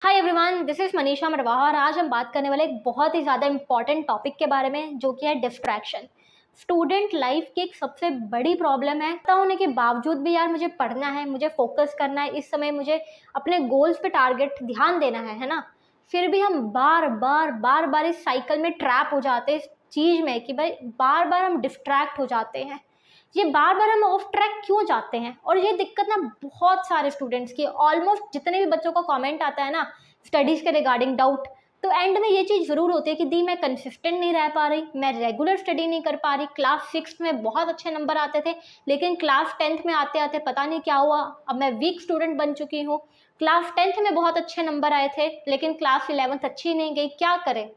Hi everyone, this is Manisha Marwaha और आज हम बात करने वाले एक बहुत ही ज़्यादा इंपॉर्टेंट टॉपिक के बारे में जो कि है डिस्ट्रैक्शन। स्टूडेंट लाइफ की एक सबसे बड़ी प्रॉब्लम है। पता होने के बावजूद भी यार मुझे पढ़ना है, मुझे फोकस करना है, इस समय मुझे अपने गोल्स पे टारगेट ध्यान देना है ना। फिर भी हम बार बार इस साइकिल में ट्रैप हो जाते हैं, इस चीज़ में कि भाई बार बार हम डिस्ट्रैक्ट हो जाते हैं। ये बार बार हम ऑफ ट्रैक क्यों जाते हैं? और ये दिक्कत ना बहुत सारे स्टूडेंट्स की, ऑलमोस्ट जितने भी बच्चों का कमेंट आता है ना स्टडीज़ के रिगार्डिंग डाउट, तो एंड में ये चीज़ ज़रूर होती है कि दी मैं कंसिस्टेंट नहीं रह पा रही, मैं रेगुलर स्टडी नहीं कर पा रही। क्लास 6 में बहुत अच्छे नंबर आते थे, लेकिन क्लास 10th में आते आते पता नहीं क्या हुआ, अब मैं वीक स्टूडेंट बन चुकी हूँ। क्लास 10th में बहुत अच्छे नंबर आए थे, लेकिन क्लास 11th अच्छी नहीं गई, क्या करें?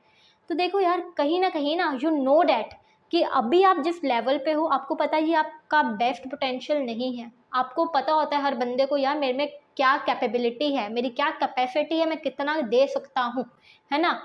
तो देखो यार, कहीं ना यू नो डैट कि अभी आप जिस लेवल पे हो, आपको पता है ये आपका बेस्ट पोटेंशियल नहीं है। आपको पता होता है हर बंदे को, यार मेरे में क्या कैपेबिलिटी है, मेरी क्या कैपेसिटी है, मैं कितना दे सकता हूँ, है ना।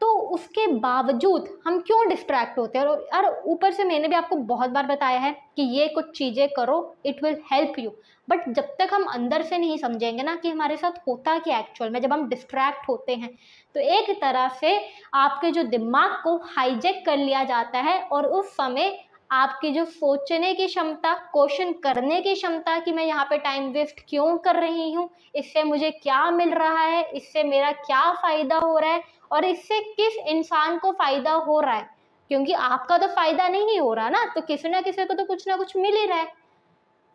तो उसके बावजूद हम क्यों डिस्ट्रैक्ट होते हैं? और यार ऊपर से मैंने भी आपको बहुत बार बताया है कि ये कुछ चीज़ें करो, it will help you. But जब तक हम अंदर से नहीं समझेंगे ना कि हमारे साथ होता क्या एक्चुअल में, जब हम डिस्ट्रैक्ट होते हैं, तो एक तरह से आपके जो दिमाग को हाईजैक कर लिया जाता है और उस समय आपकी जो सोचने की क्षमता, क्वेश्चन करने की क्षमता कि मैं यहाँ पे टाइम वेस्ट क्यों कर रही हूँ, इससे मुझे क्या मिल रहा है, इससे मेरा क्या फ़ायदा हो रहा है और इससे किस इंसान को फ़ायदा हो रहा है, क्योंकि आपका तो फ़ायदा नहीं हो रहा ना, तो किसी ना किसी को तो कुछ ना कुछ मिल ही रहा है।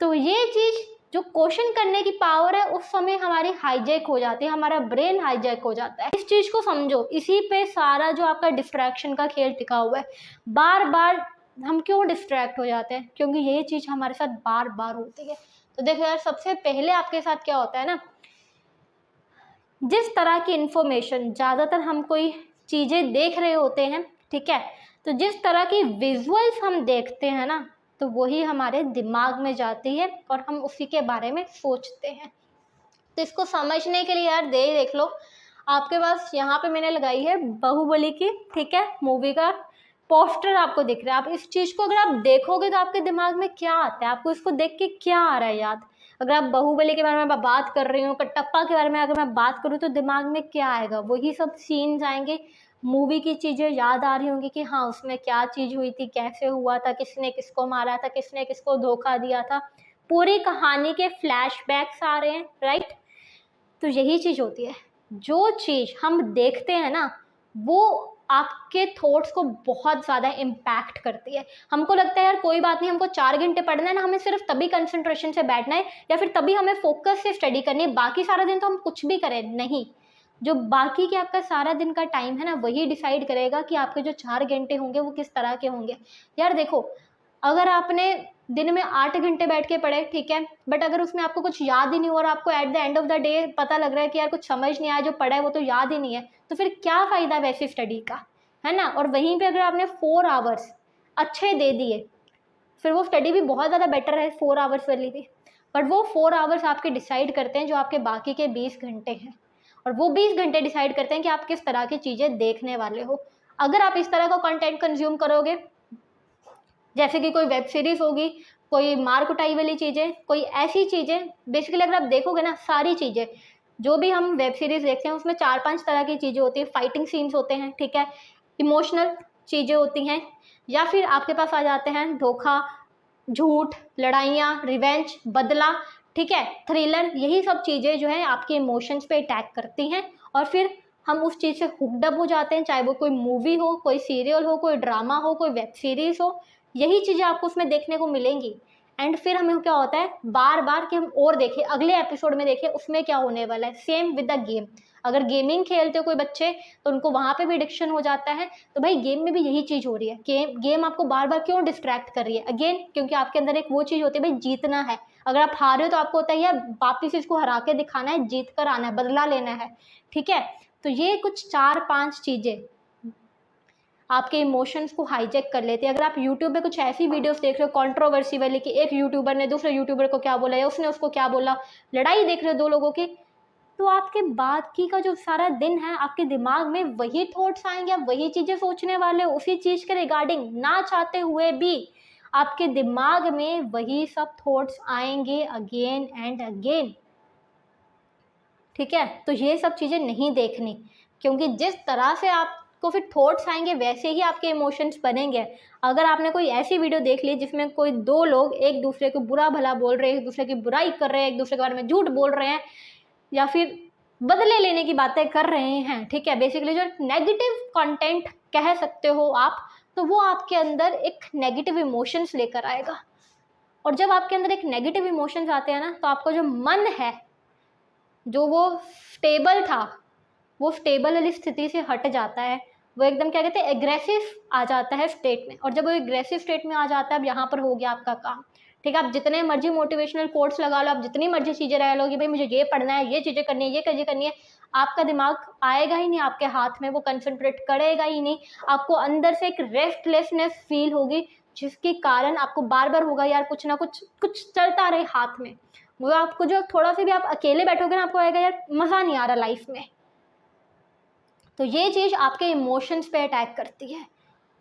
तो ये चीज़ जो क्वेश्चन करने की पावर है उस समय हमारी हाईजैक हो जाती है, हमारा ब्रेन हाईजैक हो जाता है। इस चीज़ को समझो, इसी पे सारा जो आपका डिस्ट्रैक्शन का खेल टिका हुआ है। बार बार हम क्यों डिस्ट्रैक्ट हो जाते हैं? क्योंकि ये चीज़ हमारे साथ बार बार होती है। तो देखो यार, सबसे पहले आपके साथ क्या होता है ना, जिस तरह की इंफॉर्मेशन ज़्यादातर हम कोई चीज़ें देख रहे होते हैं, ठीक है, तो जिस तरह की विजुअल्स हम देखते हैं ना, तो वही हमारे दिमाग में जाती है और हम उसी के बारे में सोचते हैं। तो इसको समझने के लिए यार दे देख लो, आपके पास यहाँ पे मैंने लगाई है बाहुबली की, ठीक है, मूवी का पोस्टर आपको दिख रहा है। आप इस चीज़ को अगर आप देखोगे तो आपके दिमाग में क्या आता है, आपको इसको देख के क्या आ रहा है याद? अगर आप बाहुबली के बारे में बात कर रही हूँ, कटप्पा के बारे में अगर मैं बात करूँ, तो दिमाग में क्या आएगा? वही सब सीन्स आएंगे, मूवी की चीज़ें याद आ रही होंगी कि हाँ उसमें क्या चीज़ हुई थी, कैसे हुआ था, किसने किसको मारा था, किसने किसको धोखा दिया था, पूरी कहानी के फ्लैशबैक्स आ रहे हैं, राइट। तो यही चीज़ होती है, जो चीज़ हम देखते हैं ना वो आपके थॉट्स को बहुत ज़्यादा इम्पैक्ट करती है। हमको लगता है यार कोई बात नहीं, हमको 4 घंटे पढ़ना है ना, हमें सिर्फ तभी कंसंट्रेशन से बैठना है या फिर तभी हमें फोकस से स्टडी करनी है, बाकी सारा दिन तो हम कुछ भी करें नहीं। जो बाकी के आपका सारा दिन का टाइम है ना, वही डिसाइड करेगा कि आपके जो 4 घंटे होंगे वो किस तरह के होंगे। यार देखो, अगर आपने दिन में 8 घंटे बैठ के पढ़े, ठीक है, बट अगर उसमें आपको कुछ याद ही नहीं हुआ और आपको at the end of the day पता लग रहा है कि यार कुछ समझ नहीं आया, जो पढ़ा है वो तो याद ही नहीं है, तो फिर क्या फ़ायदा वैसी स्टडी का, है ना। और वहीं पे अगर आपने 4 आवर्स अच्छे दे दिए, फिर वो स्टडी भी बहुत ज़्यादा बेटर है 4 आवर्स वाली भी, बट वो 4 आवर्स आपके डिसाइड करते हैं जो आपके बाकी के 20 घंटे हैं, और वो 20 घंटे डिसाइड करते हैं कि आप किस तरह की चीज़ें देखने वाले हो। अगर आप इस तरह का कंटेंट कंज्यूम करोगे, जैसे कि कोई वेब सीरीज होगी, कोई मार कुटाई वाली चीज़ें, कोई ऐसी चीज़ें, बेसिकली अगर आप देखोगे ना सारी चीज़ें जो भी हम वेब सीरीज देखते हैं उसमें 4-5 तरह की चीज़ें होती है। फाइटिंग सीन्स होते हैं, ठीक है, इमोशनल चीज़ें होती हैं, या फिर आपके पास आ जाते हैं धोखा, झूठ, लड़ाइयाँ, रिवेंज, बदला, ठीक है, थ्रिलर। यही सब चीज़ें जो है आपके इमोशंस पे अटैक करती हैं और फिर हम उस चीज़ से हुक्ड अप हो जाते हैं, चाहे वो कोई मूवी हो, कोई सीरियल हो, कोई ड्रामा हो, कोई वेब सीरीज हो, यही चीज़ें आपको उसमें देखने को मिलेंगी। एंड फिर हमें क्या होता है बार बार कि हम और देखें, अगले एपिसोड में देखें उसमें क्या होने वाला है। सेम विद द गेम, अगर गेमिंग खेलते हो कोई बच्चे तो उनको वहाँ पे भी एडिक्शन हो जाता है। तो भाई गेम में भी यही चीज़ हो रही है, गेम आपको बार बार क्यों डिस्ट्रैक्ट कर रही है? अगेन क्योंकि आपके अंदर एक वो चीज़ होती है, भाई जीतना है। अगर आप हारे हो तो आपको होता है यार वापिस इसको हरा के दिखाना है, जीत कर आना है, बदला लेना है, ठीक है। तो ये कुछ 4-5 चीज़ें आपके इमोशंस को हाईजैक कर लेते हैं। अगर आप यूट्यूब पे कुछ ऐसी वीडियोस देख रहे हो कंट्रोवर्सी वाली कि एक यूट्यूबर ने दूसरे यूट्यूबर को क्या बोला या उसने उसको क्या बोला, लड़ाई देख रहे हो 2 लोगों की, तो आपके बाकी का जो सारा दिन है आपके दिमाग में वही थॉट्स आएंगे, आप वही चीज़ें सोचने वाले हो उसी चीज़ के रिगार्डिंग, ना चाहते हुए भी आपके दिमाग में वही सब थॉट्स आएंगे अगेन एंड अगेन, ठीक है। तो ये सब चीज़ें नहीं देखनी, क्योंकि जिस तरह से आपको फिर थॉट्स आएंगे वैसे ही आपके इमोशंस बनेंगे। अगर आपने कोई ऐसी वीडियो देख ली जिसमें कोई दो लोग एक दूसरे को बुरा भला बोल रहे हैं, एक दूसरे की बुराई कर रहे हैं, एक दूसरे के बारे में झूठ बोल रहे हैं, या फिर बदले लेने की बातें कर रहे हैं, ठीक है, बेसिकली जो नेगेटिव कंटेंट कह सकते हो आप, तो वो आपके अंदर एक नेगेटिव इमोशंस लेकर आएगा। और जब आपके अंदर एक नेगेटिव इमोशंस आते हैं ना, तो आपका जो मन है, जो वो स्टेबल था, वो स्टेबल वाली स्थिति से हट जाता है। वो एकदम क्या कहते हैं, एग्रेसिव आ जाता है स्टेट में। और जब वो एग्रेसिव स्टेट में आ जाता है, अब यहाँ पर हो गया आपका काम, ठीक है। आप जितने मर्जी मोटिवेशनल कोट्स लगा लो, आप जितनी मर्जी चीज़ें रह लो कि भाई मुझे ये पढ़ना है, ये चीज़ें करनी है, ये चीज़ें करनी है, आपका दिमाग आएगा ही नहीं आपके हाथ में, वो कंसंट्रेट करेगा ही नहीं। आपको अंदर से एक रेस्टलेसनेस फील होगी, जिसके कारण आपको बार बार होगा यार कुछ ना कुछ कुछ चलता रहे हाथ में। वो आपको जो थोड़ा सा भी आप अकेले बैठोगे ना, आपको आएगा यार मज़ा नहीं आ रहा लाइफ में। तो ये चीज़ आपके इमोशंस पे अटैक करती है।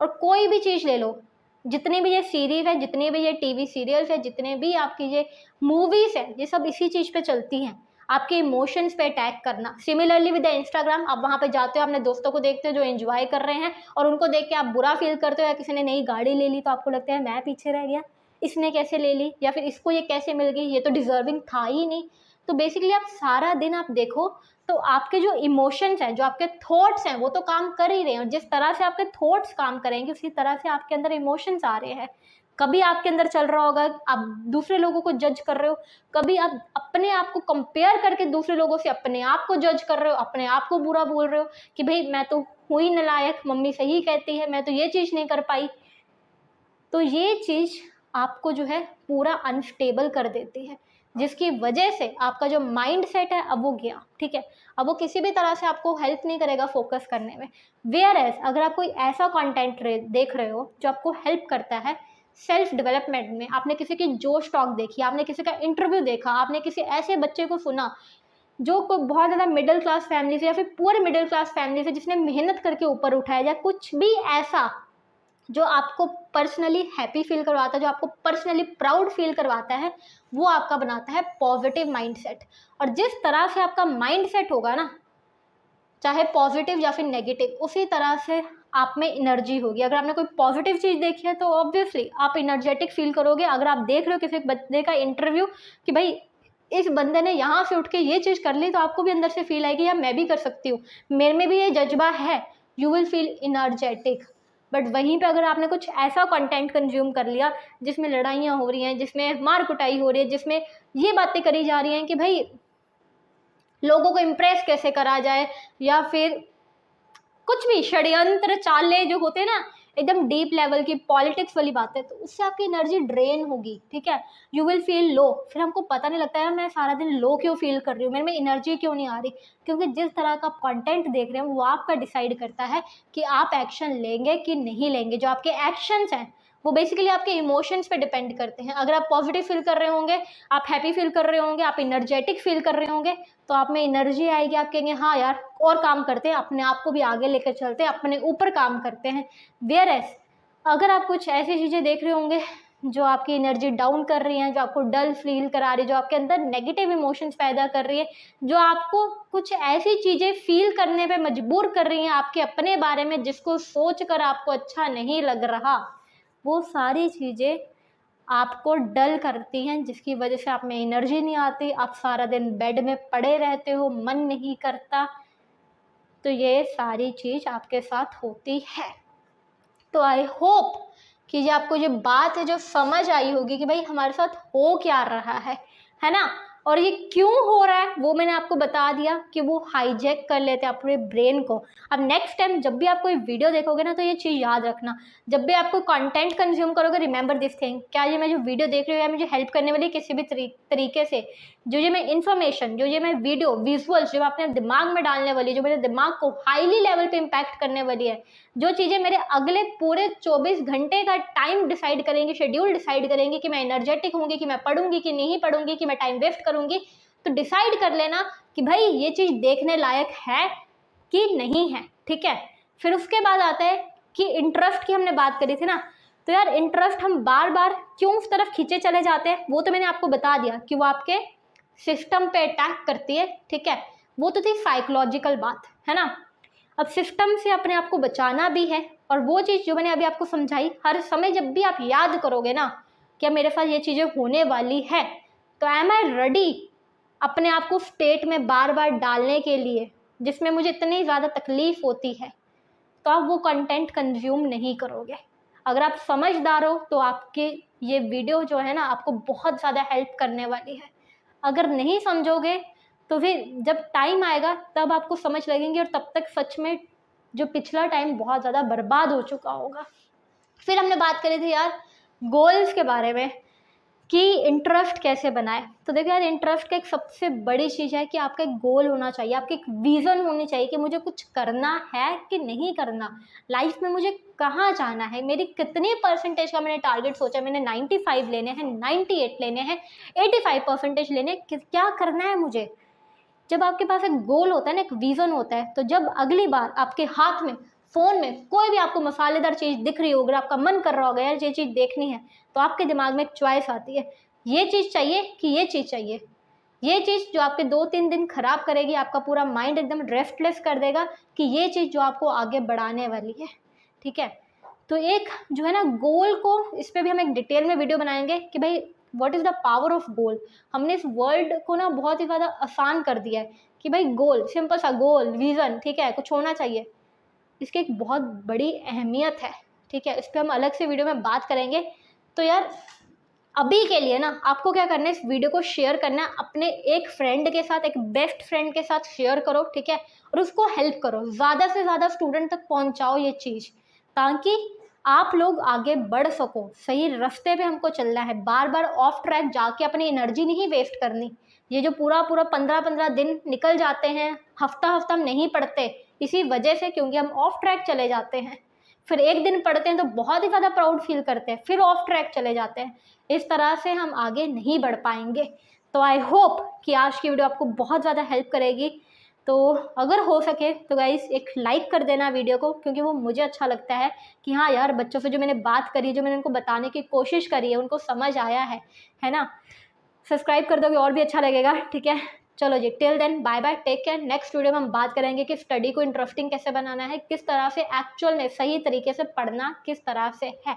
और कोई भी चीज़ ले लो, जितनी भी ये सीरीज है, जितने भी ये टीवी सीरियल्स है, जितने भी आपकी ये मूवीज है, ये सब इसी चीज़ पे चलती हैं, आपके इमोशंस पे अटैक करना। सिमिलरली विद द इंस्टाग्राम, आप वहाँ पे जाते हो, अपने दोस्तों को देखते हो जो एंजॉय कर रहे हैं, और उनको देख के आप बुरा फील करते हो, या किसी ने नई गाड़ी ले ली तो आपको लगता है मैं पीछे रह गया, इसने कैसे ले ली, या फिर इसको ये कैसे मिल गई, ये तो डिजर्विंग था ही नहीं। तो बेसिकली आप सारा दिन आप देखो तो आपके जो इमोशंस हैं, जो आपके थॉट्स हैं, वो तो काम कर ही रहे हैं। और जिस तरह से आपके थॉट्स काम करेंगे उसी तरह से आपके अंदर इमोशंस आ रहे हैं। कभी आपके अंदर चल रहा होगा आप दूसरे लोगों को जज कर रहे हो, कभी आप अपने आप को कंपेयर करके दूसरे लोगों से अपने आप को जज कर रहे हो, अपने आप को बुरा बोल रहे हो कि भाई मैं तो हुई नालायक, मम्मी सही कहती है, मैं तो ये चीज़ नहीं कर पाई। तो ये चीज़ आपको जो है पूरा अनस्टेबल कर देती है, जिसकी वजह से आपका जो माइंड सेट है अब वो गया, ठीक है। अब वो किसी भी तरह से आपको हेल्प नहीं करेगा फोकस करने में। वेयर एज अगर आप कोई ऐसा कंटेंट देख रहे हो जो आपको हेल्प करता है सेल्फ डेवलपमेंट में, आपने किसी की जोश टॉक देखी, आपने किसी का इंटरव्यू देखा, आपने किसी ऐसे बच्चे को सुना जो कोई बहुत ज़्यादा मिडिल क्लास फैमिली से या फिर पूरे मिडिल क्लास फैमिली से, जिसने मेहनत करके ऊपर उठाया, या कुछ भी ऐसा जो आपको पर्सनली हैप्पी फील करवाता है, जो आपको पर्सनली प्राउड फील करवाता है, वो आपका बनाता है पॉजिटिव माइंडसेट। और जिस तरह से आपका माइंडसेट होगा ना, चाहे पॉजिटिव या फिर नेगेटिव, उसी तरह से आप में एनर्जी होगी। अगर आपने कोई पॉजिटिव चीज़ देखी है तो ऑब्वियसली आप एनर्जेटिक फील करोगे। अगर आप देख रहे हो किसी बंदे का इंटरव्यू कि भाई इस बंदे ने यहाँ से उठ के ये चीज़ कर ली, तो आपको भी अंदर से फील आएगी यार मैं भी कर सकती हूँ, मेरे में भी ये जज्बा है, you will feel energetic. But वहीं पे अगर आपने कुछ ऐसा कंटेंट कंज्यूम कर लिया जिसमें लड़ाइयाँ हो रही हैं, जिसमें मार कुटाई हो रही है, जिसमें ये बातें करी जा रही हैं कि भाई लोगों को इम्प्रेस कैसे करा जाए, या फिर कुछ भी षड्यंत्र चाले जो होते हैं ना, एकदम डीप लेवल की पॉलिटिक्स वाली बातें, तो उससे आपकी एनर्जी ड्रेन होगी, ठीक है। You will feel low. फिर हमको पता नहीं लगता है मैं सारा दिन लो क्यों फील कर रही हूँ, मेरे में एनर्जी क्यों नहीं आ रही, क्योंकि जिस तरह का कंटेंट देख रहे हैं वो आपका डिसाइड करता है कि आप एक्शन लेंगे कि नहीं लेंगे। जो आपके एक्शंस हैं वो बेसिकली आपके इमोशंस पे डिपेंड करते हैं। अगर आप पॉजिटिव फील कर रहे होंगे, आप हैप्पी फील कर रहे होंगे, आप एनर्जेटिक फील कर रहे होंगे, तो आप में एनर्जी आएगी, आप कहेंगे हाँ यार और काम करते हैं, अपने आप को भी आगे लेकर चलते हैं, अपने ऊपर काम करते हैं। वेयर एज अगर आप कुछ ऐसी चीज़ें देख रहे होंगे जो आपकी एनर्जी डाउन कर रही हैं, जो आपको डल फील करा रही है, जो आपके अंदर नेगेटिव इमोशंस पैदा कर रही है, जो आपको कुछ ऐसी चीज़ें फील करने पे मजबूर कर रही हैं आपके अपने बारे में जिसको सोचकर आपको अच्छा नहीं लग रहा, वो सारी चीज़ें आपको डल करती हैं, जिसकी वजह से आप में एनर्जी नहीं आती, आप सारा दिन बेड में पड़े रहते हो, मन नहीं करता। तो ये सारी चीज़ आपके साथ होती है। तो आई होप कि ये आपको जो बात है जो समझ आई होगी कि भाई हमारे साथ हो क्या रहा है ना, और ये क्यों हो रहा है वो मैंने आपको बता दिया कि वो हाईजैक कर लेते हैं अपने ब्रेन को। अब नेक्स्ट टाइम जब भी आप कोई वीडियो देखोगे ना, तो ये चीज़ याद रखना, जब भी आप कोई कंटेंट कंज्यूम करोगे, रिमेंबर दिस थिंग, क्या ये मैं जो वीडियो देख रही हूँ या मुझे हेल्प करने वाली किसी भी तरीके से, जो ये मैं इन्फॉर्मेशन, जो ये मैं वीडियो विजुअल्स जो मैं अपने दिमाग में डालने वाली, जो मेरे दिमाग को हाईली लेवल पे इम्पैक्ट करने वाली है, जो चीज़ें मेरे अगले पूरे 24 घंटे का टाइम डिसाइड करेंगी, शेड्यूल डिसाइड करेंगी कि मैं एनर्जेटिक होंगी, कि मैं पढ़ूंगी कि नहीं पढ़ूंगी, कि मैं टाइम वेस्ट करूंगी, तो डिसाइड कर लेना कि भाई ये चीज़ देखने लायक है कि नहीं है, ठीक है। फिर उसके बाद आता है कि इंटरेस्ट की हमने बात करी थी ना, तो यार इंटरेस्ट हम बार बार क्यों उस तरफ खींचे चले जाते हैं, वो तो मैंने आपको बता दिया कि वो आपके सिस्टम पे अटैक करती है, ठीक है। वो तो थी साइकोलॉजिकल बात, है ना। अब सिस्टम से अपने आप को बचाना भी है, और वो चीज़ जो मैंने अभी आपको समझाई, हर समय जब भी आप याद करोगे ना कि मेरे साथ ये चीज़ें होने वाली है, तो एम आई रेडी अपने आप को स्टेट में बार बार डालने के लिए जिसमें मुझे इतनी ज़्यादा तकलीफ होती है, तो आप वो कंटेंट कंज्यूम नहीं करोगे। अगर आप समझदार हो तो आपके ये वीडियो जो है ना आपको बहुत ज़्यादा हेल्प करने वाली है। अगर नहीं समझोगे तो फिर जब टाइम आएगा तब आपको समझ लगेंगे, और तब तक सच में जो पिछला टाइम बहुत ज़्यादा बर्बाद हो चुका होगा। फिर हमने बात करी थी यार गोल्स के बारे में कि इंटरेस्ट कैसे बनाए। तो देखो यार, इंटरेस्ट का एक सबसे बड़ी चीज़ है कि आपका एक गोल होना चाहिए, आपकी एक विज़न होनी चाहिए कि मुझे कुछ करना है कि नहीं करना, लाइफ में मुझे कहाँ जाना है, मेरी कितनी परसेंटेज का मैंने टारगेट सोचा, मैंने 95 लेने हैं, 98 लेने हैं, 85% लेने हैं, क्या करना है मुझे। जब आपके पास एक गोल होता है ना, एक विज़न होता है, तो जब अगली बार आपके हाथ में फ़ोन में कोई भी आपको मसालेदार चीज़ दिख रही होगी, आपका मन कर रहा होगा यार ये चीज़ देखनी है, तो आपके दिमाग में एक चॉइस आती है, ये चीज़ चाहिए कि ये चीज़ चाहिए। ये चीज़ जो आपके 2-3 दिन खराब करेगी, आपका पूरा माइंड एकदम रेस्टलेस कर देगा कि ये चीज़ जो आपको आगे बढ़ाने वाली है, ठीक है। तो एक जो है ना गोल को, इस पर भी हम एक डिटेल में वीडियो बनाएंगे कि भाई what is the power of goal. हमने इस वर्ल्ड को ना बहुत ही ज़्यादा आसान कर दिया है कि भाई गोल, सिंपल सा गोल, विज़न, ठीक है, कुछ होना चाहिए। इसकी एक बहुत बड़ी अहमियत है, ठीक है, इस पर हम अलग से वीडियो में बात करेंगे। तो यार अभी के लिए ना आपको क्या करना है, इस वीडियो को शेयर करना है अपने एक फ्रेंड के साथ, एक बेस्ट फ्रेंड के साथ शेयर करो, ठीक है, और उसको हेल्प करो, ज़्यादा से ज़्यादा स्टूडेंट तक पहुंचाओ ये चीज़, ताकि आप लोग आगे बढ़ सको। सही रास्ते पे हमको चलना है, बार बार ऑफ ट्रैक जाके अपनी एनर्जी नहीं वेस्ट करनी। ये जो पूरा 15-15 दिन निकल जाते हैं, हफ्ता हफ्ता हम नहीं पढ़ते इसी वजह से, क्योंकि हम ऑफ ट्रैक चले जाते हैं। फिर एक दिन पढ़ते हैं तो बहुत ही ज़्यादा प्राउड फील करते हैं, फिर ऑफ ट्रैक चले जाते हैं। इस तरह से हम आगे नहीं बढ़ पाएंगे। तो आई होप कि आज की वीडियो आपको बहुत ज़्यादा हेल्प करेगी। तो अगर हो सके तो गाइस एक लाइक कर देना वीडियो को, क्योंकि वो मुझे अच्छा लगता है कि हाँ यार, बच्चों से जो मैंने बात करी, जो मैंने उनको बताने की कोशिश करी है, उनको समझ आया है ना। सब्सक्राइब कर दोगे और भी अच्छा लगेगा, ठीक है। चलो जी, till then bye bye, take care. Next video में हम बात करेंगे कि स्टडी को इंटरेस्टिंग कैसे बनाना है, किस तरह से एक्चुअल में सही तरीके से पढ़ना किस तरह से है।